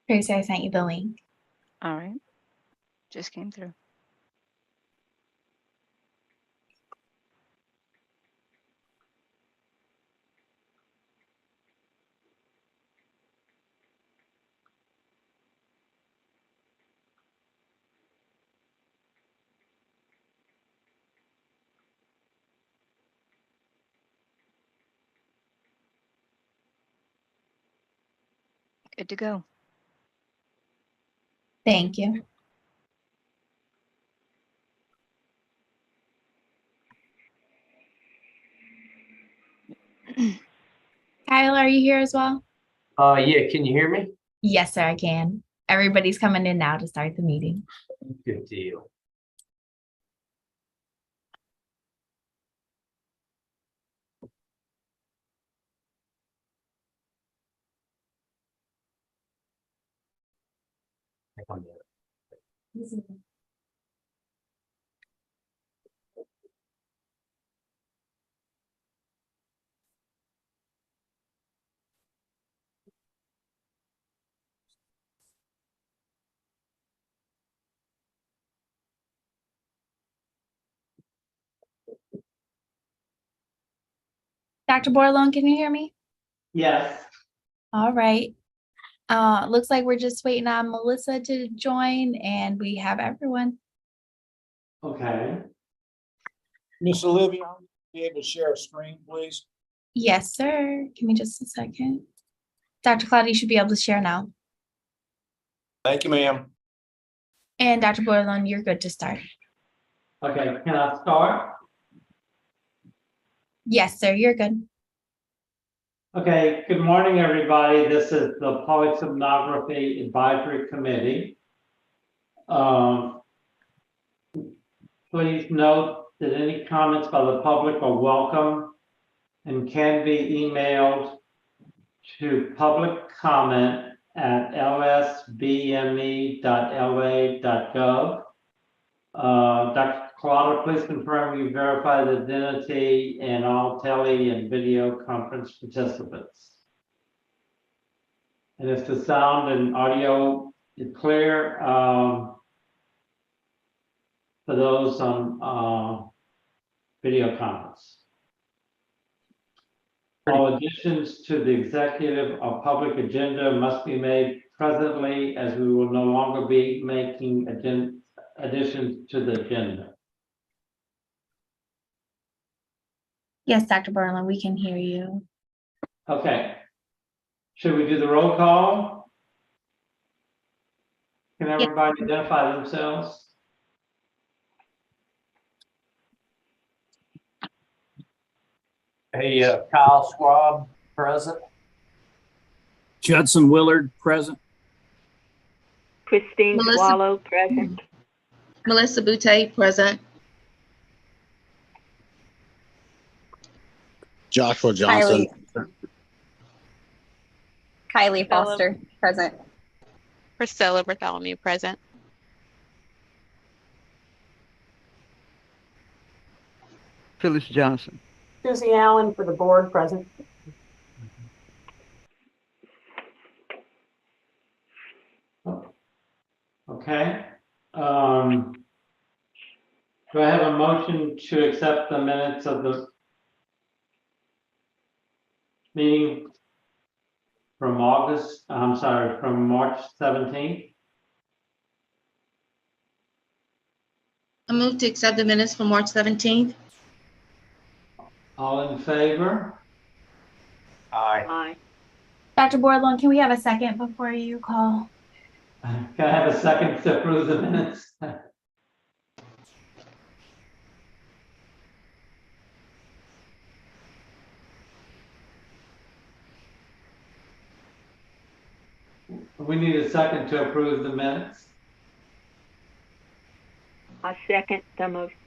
Tracy, I sent you the link. All right. Just came through. Good to go. Thank you. Kyle, are you here as well? Yeah, can you hear me? Yes, sir, I can. Everybody's coming in now to start the meeting. Good deal. Dr. Borlone, can you hear me? Yes. All right. Looks like we're just waiting on Melissa to join, and we have everyone. Okay. Miss Olivia, be able to share a screen, please? Yes, sir. Give me just a second. Dr. Claudia, you should be able to share now. Thank you, ma'am. And Dr. Borlone, you're good to start. Okay, can I start? Yes, sir, you're good. Okay, good morning, everybody. This is the Polysomnography Advisory Committee. Please note that any comments by the public are welcome and can be emailed to publiccomment@lsbme.la.gov. Dr. Claudia, please confirm you verify the identity and all tele and video conference participants. And if the sound and audio is clear, for those on video conference. All additions to the executive or public agenda must be made presently, as we will no longer be making additions to the agenda. Yes, Dr. Borlone, we can hear you. Okay. Should we do the roll call? Can everybody identify themselves? Hey, Kyle Schwab, present. Judson Willard, present. Christine Melissa- Swallow, present. Melissa Boutte, present. Joshua Johnson. Kylie Foster, present. Priscilla Bartholomew, present. Phyllis Johnson. Susie Allen for the board, present. Okay. Do I have a motion to accept the minutes of the meeting from March 17th? I move to accept the minutes from March 17th. All in favor? Aye. Aye. Dr. Borlone, can we have a second before you call? Can I have a second to approve the minutes? We need a second to approve the minutes. I second the motion.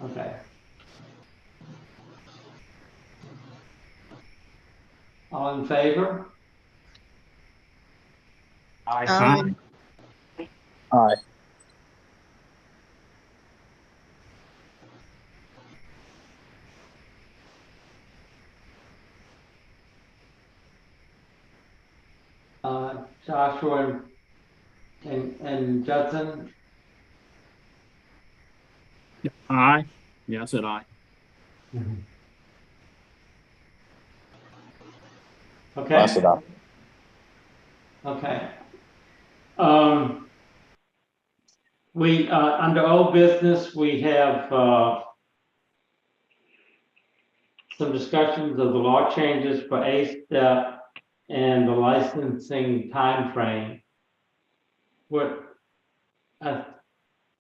Okay. All in favor? Aye. Aye. Joshua and Judson? Aye. Yeah, I said aye. Okay. I said aye. Okay. We, under old business, we have, some discussions of the law changes for A-step and the licensing timeframe. What, I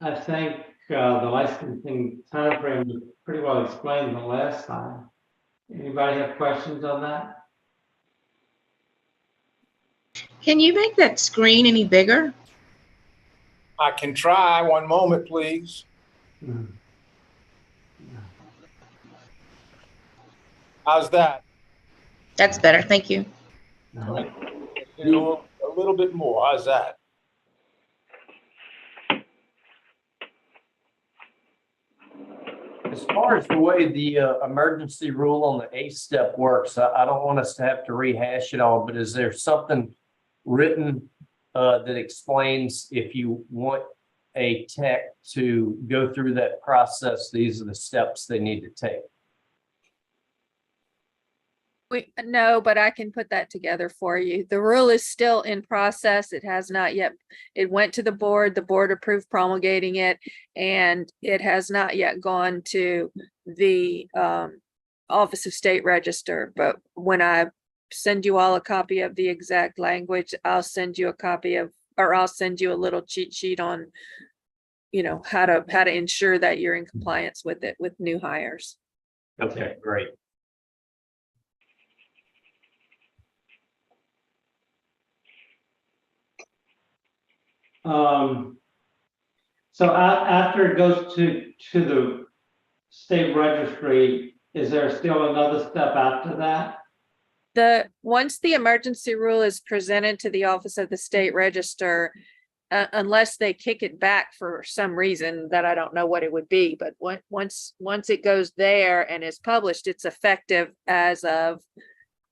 think, the licensing timeframe was pretty well explained the last time. Anybody have questions on that? Can you make that screen any bigger? I can try. One moment, please. How's that? That's better. Thank you. A little bit more. How's that? As far as the way the emergency rule on the A-step works, I don't want us to have to rehash it all, but is there something written that explains if you want a tech to go through that process, these are the steps they need to take? No, but I can put that together for you. The rule is still in process. It has not yet, it went to the board approved promulgating it, and it has not yet gone to the Office of State Register. But when I send you all a copy of the exact language, I'll send you a copy of, or I'll send you a little cheat sheet on, you know, how to ensure that you're in compliance with it with new hires. Okay, great. So after it goes to the state registry, is there still another step after that? Once the emergency rule is presented to the Office of the State Register, unless they kick it back for some reason that I don't know what it would be, but once it goes there and is published, it's effective as of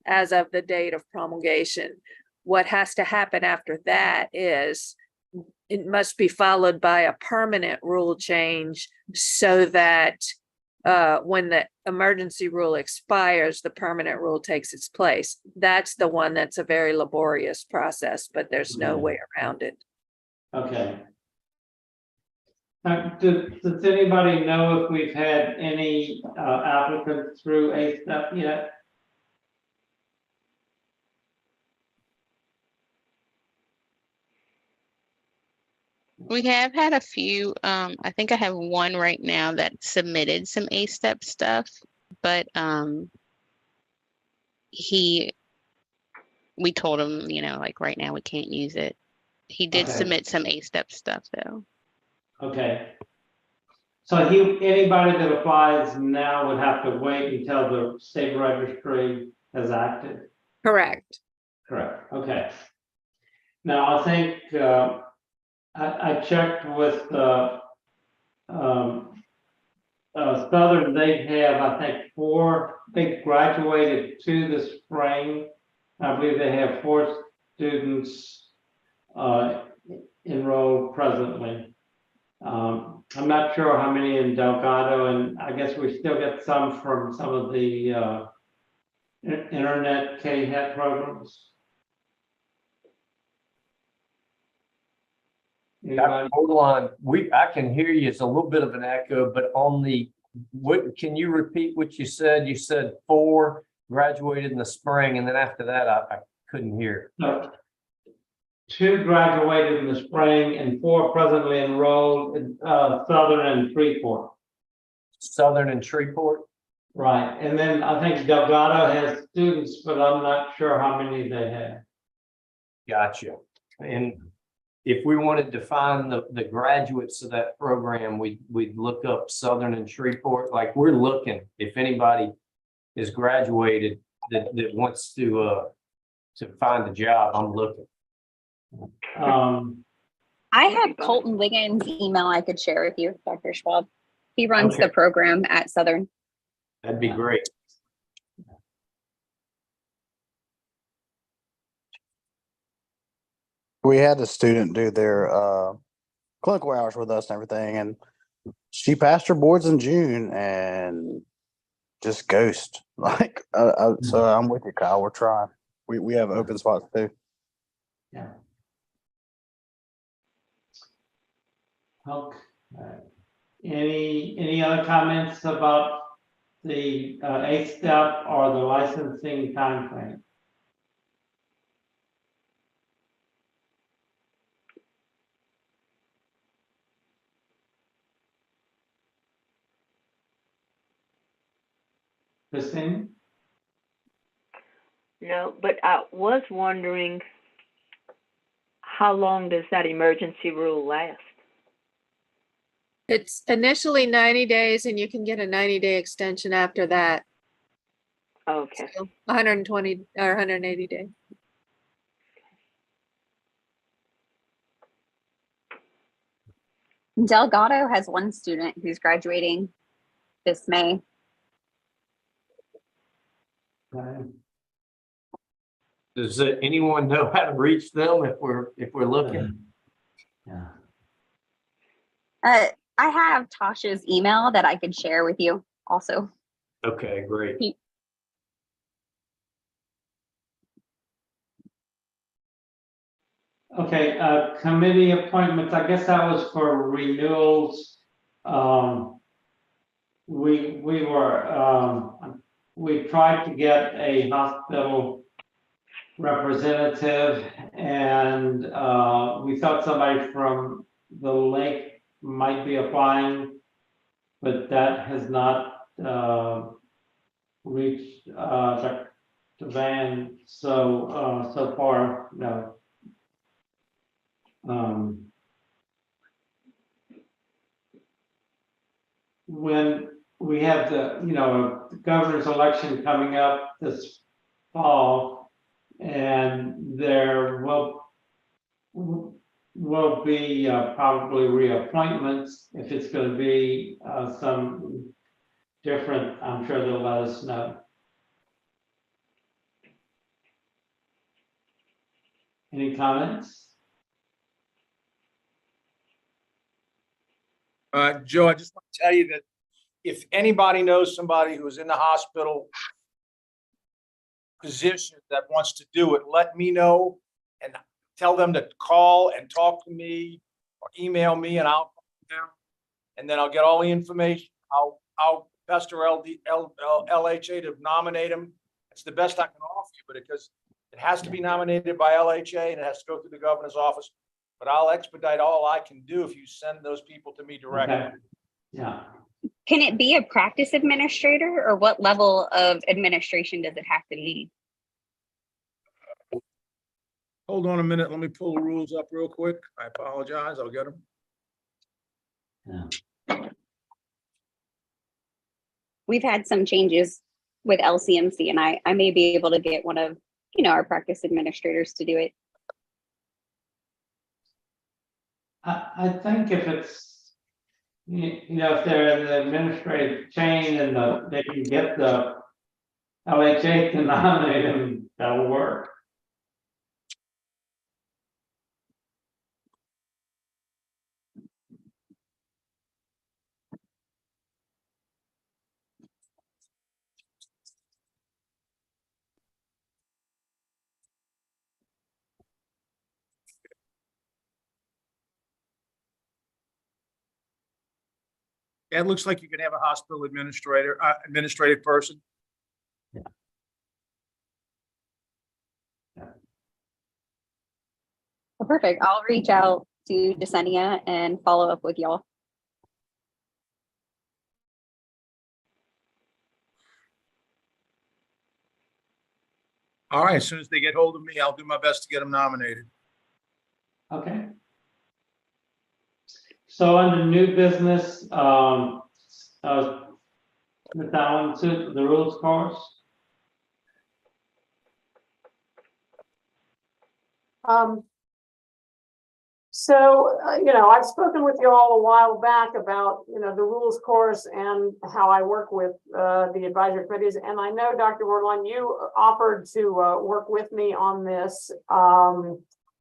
the date of promulgation. What has to happen after that is it must be followed by a permanent rule change so that when the emergency rule expires, the permanent rule takes its place. That's the one that's a very laborious process, but there's no way around it. Okay. Does anybody know if we've had any applicants through A-step yet? We have had a few, I think I have one right now that submitted some A-step stuff, but we told him, you know, like right now we can't use it. He did Okay. submit some A-step stuff though. Okay. So anybody that applies now would have to wait until the state registry has acted? Correct. Correct, okay. Now, I think, I checked with, Southern, they have, I think, they graduated to the spring. I believe they have 4 students, enrolled presently. I'm not sure how many in Delgado, and I guess we still get some from some of the, internet K-HET programs. Dr. Bordelon, I can hear you. It's a little bit of an echo, but can you repeat what you said? You said 4 graduated in the spring, and then after that, I couldn't hear. No. 2 graduated in the spring and 4 presently enrolled in Southern and Freeport. Southern and Shreveport? Right, and then I think Delgado has students, but I'm not sure how many they have. Gotcha. And if we wanted to find the graduates of that program, we'd look up Southern and Shreveport. Like, we're looking, if anybody is graduated that wants to find a job, I'm looking. I have Colton Wiggins' email I could share with you, Dr. Schwab. He runs Okay. the program at Southern. That'd be great. We had a student do their clinical hours with us and everything, and she passed her boards in June and just ghost. Like, so I'm with you, Kyle. We're trying. We have open spots too. Yeah. Okay. Any other comments about the 8-step or the licensing timeframe? Christine? No, but I was wondering, how long does that emergency rule last? It's initially 90 days and you can get a 90-day extension after that. Okay. So 120 or 180 days. Delgado has one student who's graduating this May. Okay. Does anyone know how to reach them if we're looking? Yeah. I have Tasha's email that I could share with you also. Okay, great. Okay, committee appointments, I guess that was for renewals. We tried to get a hospital representative, and we thought somebody from the lake might be applying, but that has not reached Dr. Van so far, no. When we have the governor's election coming up this fall, and there will be probably reappointments. If it's going to be some different, I'm sure they'll let us know. Any comments? Joe, I just want to tell you that if anybody knows somebody who's in the hospital position that wants to do it, let me know and tell them to call and talk to me or email me, and I'll call them, and then I'll get all the information. I'll pester LHA to nominate them. It's the best I can offer you, but because it has to be nominated by LHA and it has to go through the governor's office. But I'll expedite all I can do if you send those people to me directly. Okay. Yeah. Can it be a practice administrator, or what level of administration does it have to be? Hold on a minute. Let me pull the rules up real quick. I apologize. I'll get them. Yeah. We've had some changes with LCMC, and I may be able to get one of, our practice administrators to do it. I think if it's, if they're in the administrative chain and they can get the LHA to nominate them, that'll work. It looks like you could have a hospital administrative person. Yeah. Well, perfect. I'll reach out to Desenia and follow up with y'all. All right, as soon as they get hold of me, I'll do my best to get them nominated. Okay. So under new business, Ms. Allen, the rules course. I've spoken with you all a while back about, the rules course and how I work with the advisory committees. And I know, Dr. Worland, you offered to work with me on this.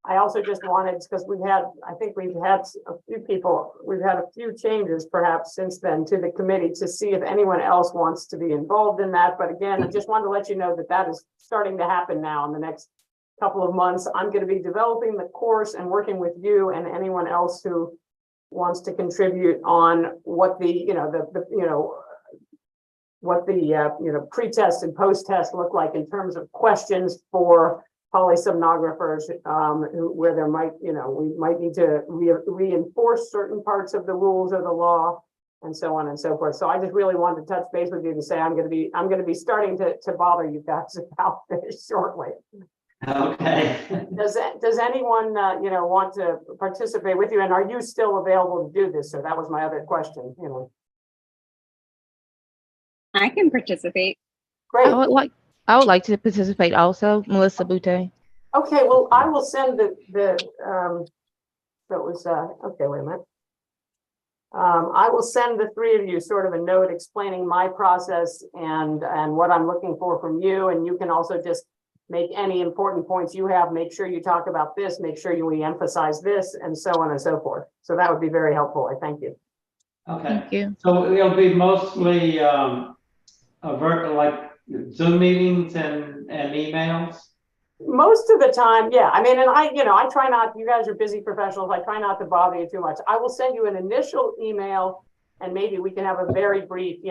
I also just wanted, because I think we've had a few changes perhaps since then to the committee to see if anyone else wants to be involved in that. But again, I just wanted to let you know that that is starting to happen now in the next couple of months. I'm going to be developing the course and working with you and anyone else who wants to contribute on what the, what the pre-test and post-test look like in terms of questions for polysomnographers, where there might, we might need to reinforce certain parts of the rules or the law and so on and so forth. So I just really wanted to touch base with you to say I'm going to be starting to bother you guys about this shortly. Okay. Does anyone, want to participate with you? And are you still available to do this? So that was my other question, I can participate. Great. I would like to participate also, Melissa Butte. Okay, well, I will send okay, wait a minute. I will send the three of you sort of a note explaining my process and what I'm looking for from you. And you can also just make any important points you have. Make sure you talk about this, make sure we emphasize this, and so on and so forth. So that would be very helpful. I thank you. Okay. Thank you. So it'll be mostly like Zoom meetings and emails. Most of the time, yeah. I mean, and I try not, you guys are busy professionals. I try not to bother you too much. I will send you an initial email and maybe we can have a very brief,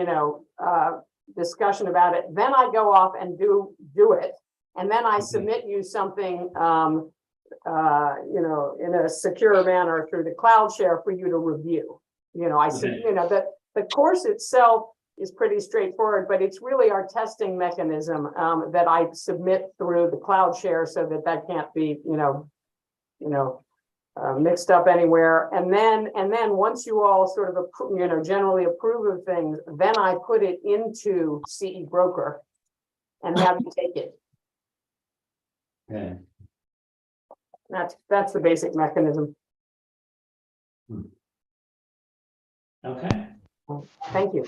discussion about it. Then I go off and do it. And then I submit you something, in a secure manner through the cloud share for you to review. The course itself is pretty straightforward, but it's really our testing mechanism that I submit through the cloud share so that can't be, mixed up anywhere. And then once you all sort of, generally approve of things, then I put it into CE Broker and have you take it. Okay. That's the basic mechanism. Okay. Thank you.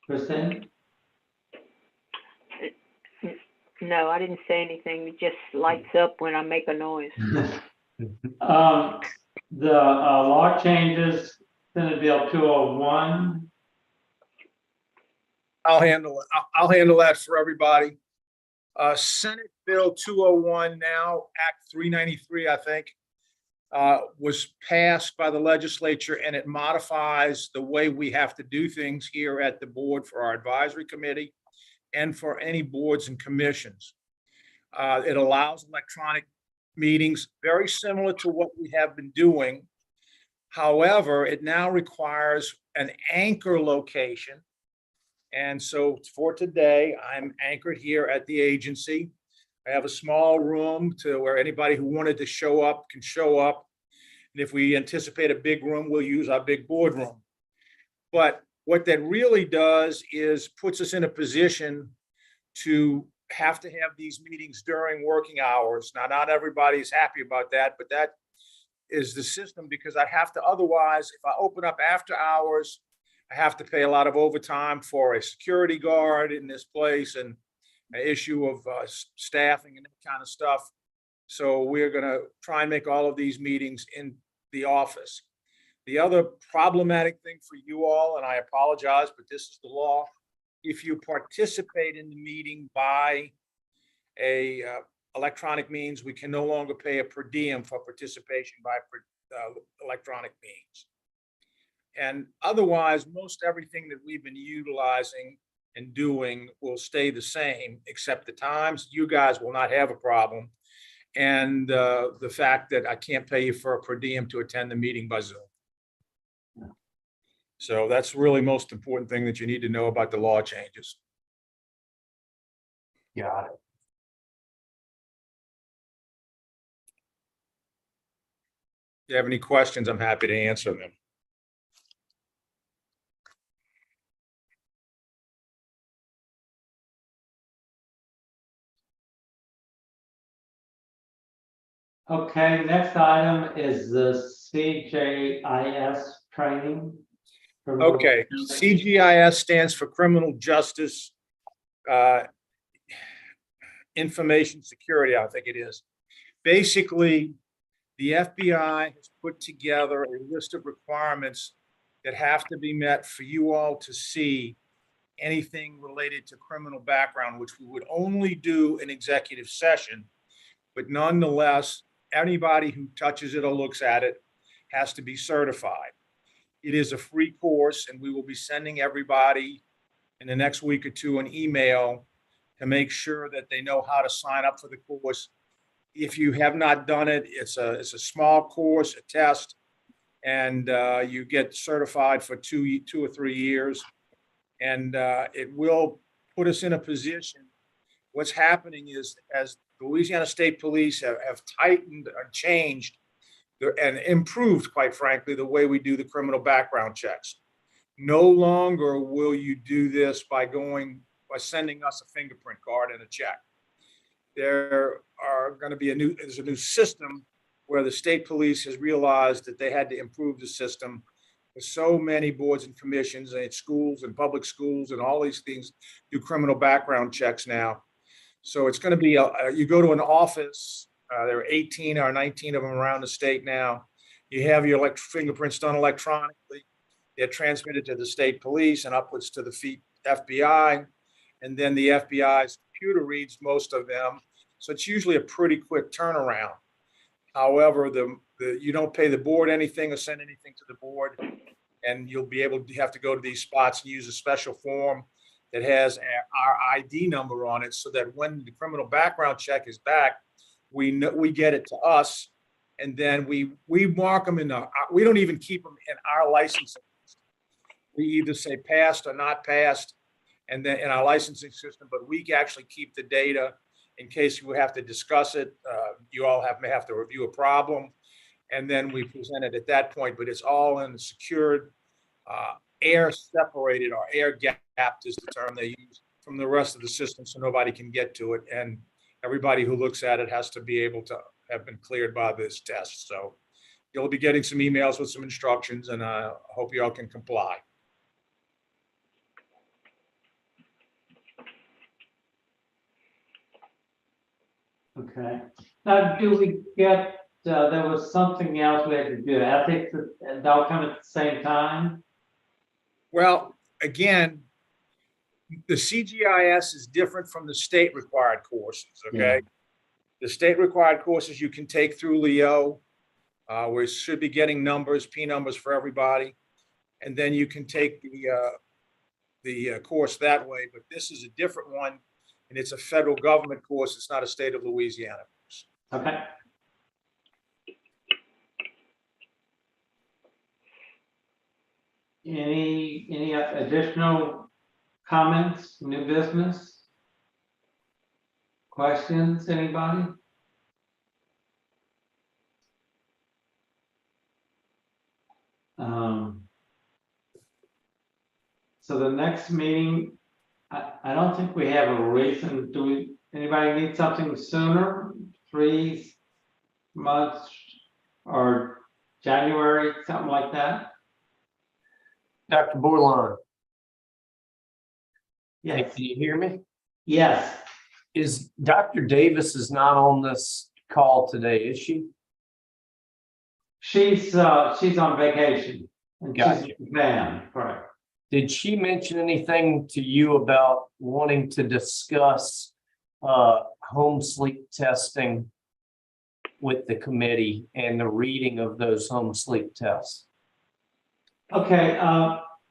Kristen? No, I didn't say anything. It just lights up when I make a noise. The law changes, Senate Bill 201. I'll handle it. I'll handle that for everybody. Senate Bill 201 now, Act 393, I think, was passed by the legislature, and it modifies the way we have to do things here at the board for our advisory committee and for any boards and commissions. It allows electronic meetings, very similar to what we have been doing. However, it now requires an anchor location. And so for today, I'm anchored here at the agency. I have a small room to where anybody who wanted to show up can show up. And if we anticipate a big room, we'll use our big boardroom. But what that really does is puts us in a position to have to have these meetings during working hours. Now, not everybody's happy about that, but that is the system, because I have to, otherwise, if I open up after hours, I have to pay a lot of overtime for a security guard in this place and an issue of staffing and that kind of stuff. So we're going to try and make all of these meetings in the office. The other problematic thing for you all, and I apologize, but this is the law. If you participate in the meeting by a electronic means, we can no longer pay a per diem for participation by electronic means. And otherwise, most everything that we've been utilizing and doing will stay the same, except the times. You guys will not have a problem. And the fact that I can't pay you for a per diem to attend the meeting by Zoom. So that's really most important thing that you need to know about the law changes. Got it. If you have any questions, I'm happy to answer them. Okay, next item is the CJIS training. Okay, CGIS stands for Criminal Justice Information Security, I think it is. Basically, the FBI has put together a list of requirements that have to be met for you all to see anything related to criminal background, which we would only do in executive session. But nonetheless, anybody who touches it or looks at it has to be certified. It is a free course, and we will be sending everybody in the next week or two an email to make sure that they know how to sign up for the course. If you have not done it, it's a small course, a test, and you get certified for two or 3 years. And it will put us in a position. What's happening is, as the Louisiana State Police have tightened and changed and improved, quite frankly, the way we do the criminal background checks. No longer will you do this by sending us a fingerprint card and a check. There are going to be there's a new system where the state police has realized that they had to improve the system. There's so many boards and commissions and schools and public schools and all these things do criminal background checks now. So it's going to be, you go to an office, there are 18 or 19 of them around the state now. You have your fingerprints done electronically. They're transmitted to the state police and upwards to the FBI. And then the FBI's computer reads most of them. So it's usually a pretty quick turnaround. However, you don't pay the board anything or send anything to the board, and you'll be able to have to go to these spots and use a special form that has our ID number on it, so that when the criminal background check is back, we get it to us, and then we mark them we don't even keep them in our licensing system. We either say passed or not passed, and then in our licensing system, but we actually keep the data in case we have to discuss it. You all may have to review a problem, and then we present it at that point, but it's all in a secured, air separated, or air gapped is the term they use, from the rest of the system, so nobody can get to it. And everybody who looks at it has to be able to have been cleared by this test. So you'll be getting some emails with some instructions, and I hope you all can comply. Okay. Now, do we get, there was something else we had to do, ethics, and they'll come at the same time? Well, again, the CGIS is different from the state required courses, okay? Yeah. The state required courses you can take through Leo. We should be getting numbers, P numbers for everybody. And then you can take the course that way, but this is a different one, and it's a federal government course. It's not a state of Louisiana course. Okay. Any additional comments, new business? Questions, anybody? So the next meeting, I don't think we have a reason. Anybody need something sooner? 3 months or January, something like that? Dr. Borlon. Yes. Can you hear me? Yes. Is Dr. Davis is not on this call today, is she? She's on vacation. And Gotcha. she's in Japan, correct. Did she mention anything to you about wanting to discuss home sleep testing with the committee and the reading of those home sleep tests? Okay,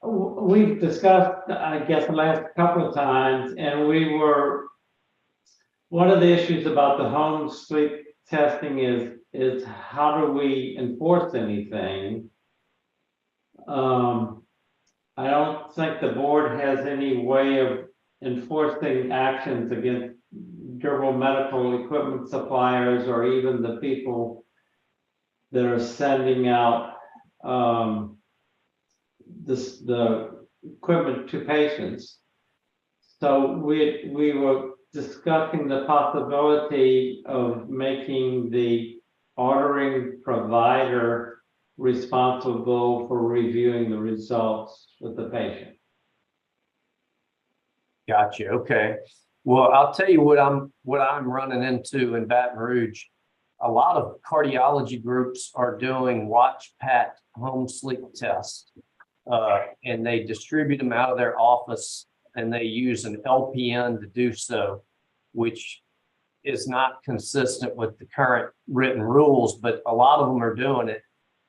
we've discussed, I guess, the last couple of times, and one of the issues about the home sleep testing is how do we enforce anything? I don't think the board has any way of enforcing actions against durable medical equipment suppliers or even the people that are sending out the equipment to patients. So we were discussing the possibility of making the ordering provider responsible for reviewing the results with the patient. Gotcha. Okay. Well, I'll tell you what I'm running into in Baton Rouge. A lot of cardiology groups are doing watch pat home sleep tests. And they distribute them out of their office and they use an LPN to do so, which is not consistent with the current written rules, but a lot of them are doing it.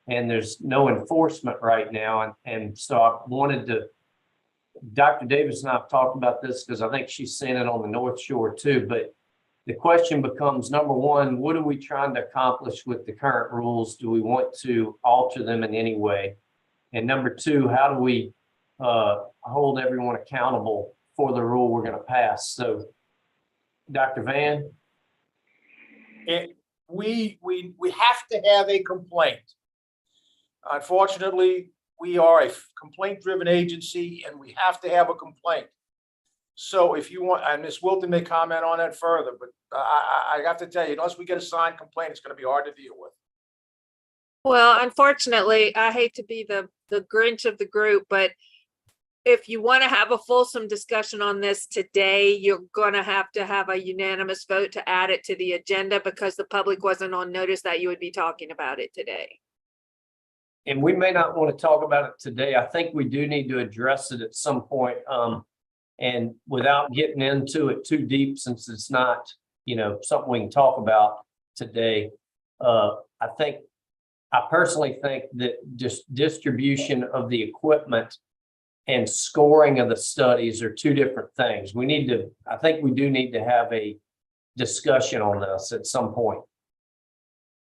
And there's no enforcement right now. And so I wanted to, Dr. Davis and I have talked about this because I think she's seen it on the North Shore too. But the question becomes, number one, what are we trying to accomplish with the current rules? Do we want to alter them in any way? And number two, how do we hold everyone accountable for the rule we're going to pass? So, Dr. Van? We have to have a complaint. Unfortunately, we are a complaint-driven agency and we have to have a complaint. So if you want, and Ms. Wilton may comment on that further, but I have to tell you, unless we get a signed complaint, it's going to be hard to deal with. Well, unfortunately, I hate to be the Grinch of the group, but if you want to have a fulsome discussion on this today, you're going to have a unanimous vote to add it to the agenda because the public wasn't on notice that you would be talking about it today. And we may not want to talk about it today. I think we do need to address it at some point. And without getting into it too deep, since it's not, something we can talk about today, I personally think that just distribution of the equipment and scoring of the studies are two different things. I think we do need to have a discussion on this at some point.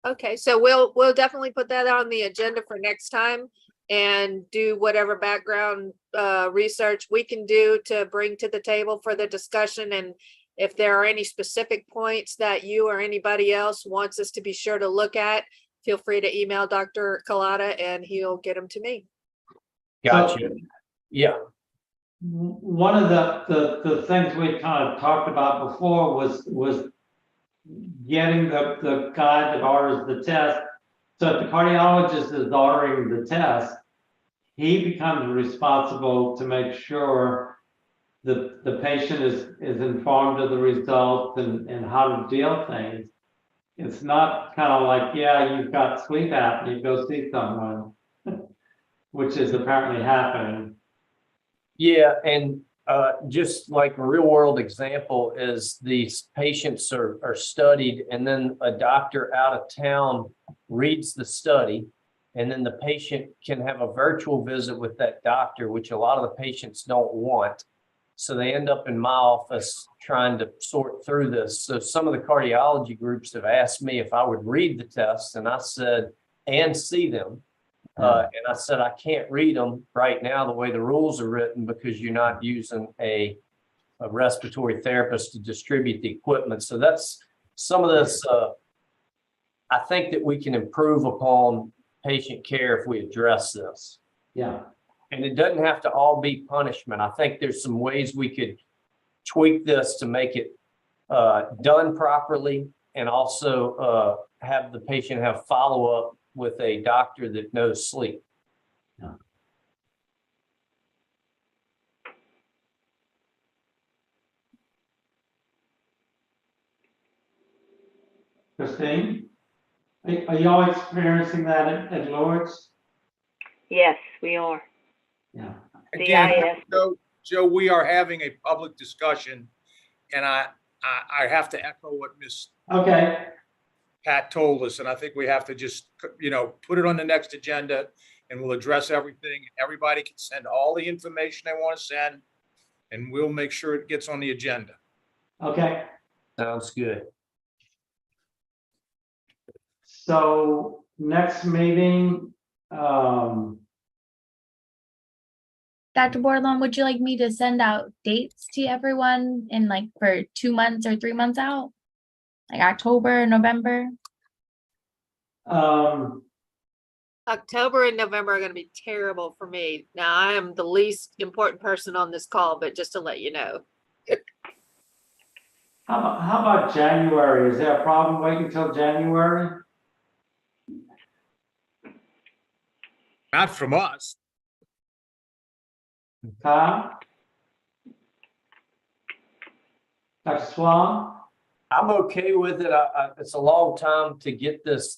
Okay, so we'll definitely put that on the agenda for next time and do whatever background research we can do to bring to the table for the discussion. And if there are any specific points that you or anybody else wants us to be sure to look at, feel free to email Dr. Collada and he'll get them to me. Gotcha. So, yeah. One of the things we kind of talked about before was getting the guide that orders the test. So if the cardiologist is ordering the test, he becomes responsible to make sure that the patient is informed of the results and how to deal things. It's not kind of like, yeah, you've got sleep apnea, go see someone, which is apparently happening. Yeah, and just like a real world example is these patients are studied and then a doctor out of town reads the study and then the patient can have a virtual visit with that doctor, which a lot of the patients don't want. So they end up in my office trying to sort through this. So some of the cardiology groups have asked me if I would read the tests and I said, and see them. And I said, I can't read them right now the way the rules are written because you're not using a respiratory therapist to distribute the equipment. So that's some of this. I think that we can improve upon patient care if we address this. Yeah. And it doesn't have to all be punishment. I think there's some ways we could tweak this to make it done properly and also have the patient have follow-up with a doctor that knows sleep. Yeah. Christine, are y'all experiencing that at Lourdes? Yes, we are. Yeah. Again, Joe, we are having a public discussion and I have to echo what Ms. Pat told us, and I think we have to just, put it on the next agenda and we'll address everything. Everybody can send all the information they want to send and we'll make sure it gets on the agenda. Okay. Sounds good. So next meeting, Dr. Borlon, would you like me to send out dates to everyone in for 2 months or 3 months out? Like October, November? October and November are going to be terrible for me. Now, I am the least important person on this call, but just to let you know. How about January? Is there a problem waiting until January? Not from us. Tom? Dr. Swan? I'm okay with it. It's a long time to get this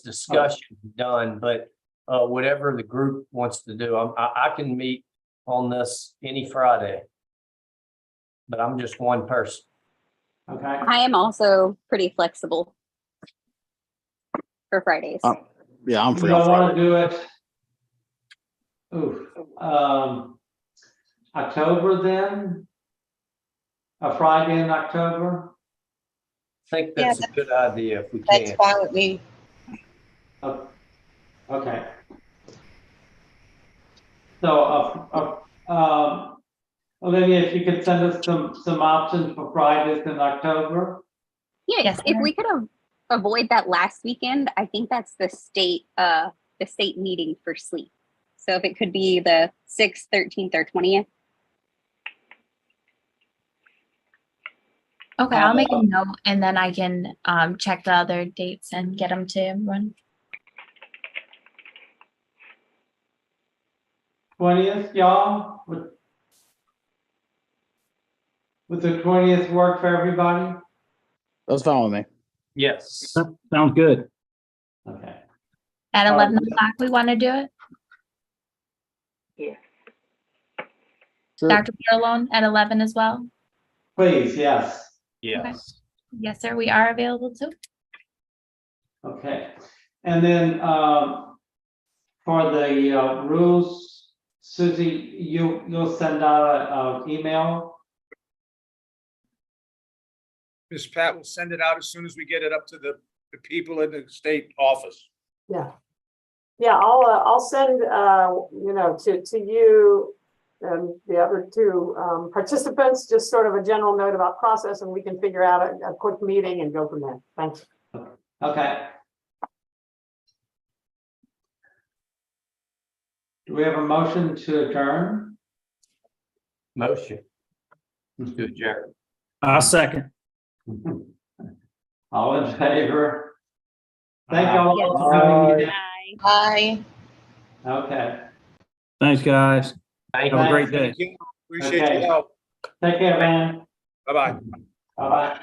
discussion done, but whatever the group wants to do, I can meet on this any Friday. But I'm just one person. Okay. I am also pretty flexible for Fridays. Yeah, I'm You free on don't want Friday. to do it, October then? A Friday in October? I think that's a good idea if we can. fine with me. Oh, okay. So, Olivia, if you could send us some options for Fridays in October? Yeah, Yes, if ma'am. we could avoid that last weekend, I think that's the state meeting for sleep. So if it could be the 6th, 13th, or 20th. Okay, I'll make a note and then I can check the other dates and get them to everyone. 20th, y'all? Would the 20th work for everybody? That's fine with me. Yes. Sounds good. Okay. At 11 o'clock, we want to do it? Yeah. Sure. Dr. Pirlone at 11 as well? Please, yes. Yes. Yes, sir, we are available too. Okay. And then for the rules, Susie, you'll send out an email? Ms. Pat will send it out as soon as we get it up to the people in the state office. Yeah. Yeah, I'll send, to you and the other two participants, just sort of a general note about process, and we can figure out a quick meeting and go from there. Thanks. Okay. Do we have a motion to adjourn? Motion to adjourn. I'll second. All in favor? Thank you all Yes. for coming in. Bye. Okay. Thanks, guys. Thank Have a you. great day. Thank you. Appreciate Okay. your help. Take care, man. Bye-bye. Bye-bye.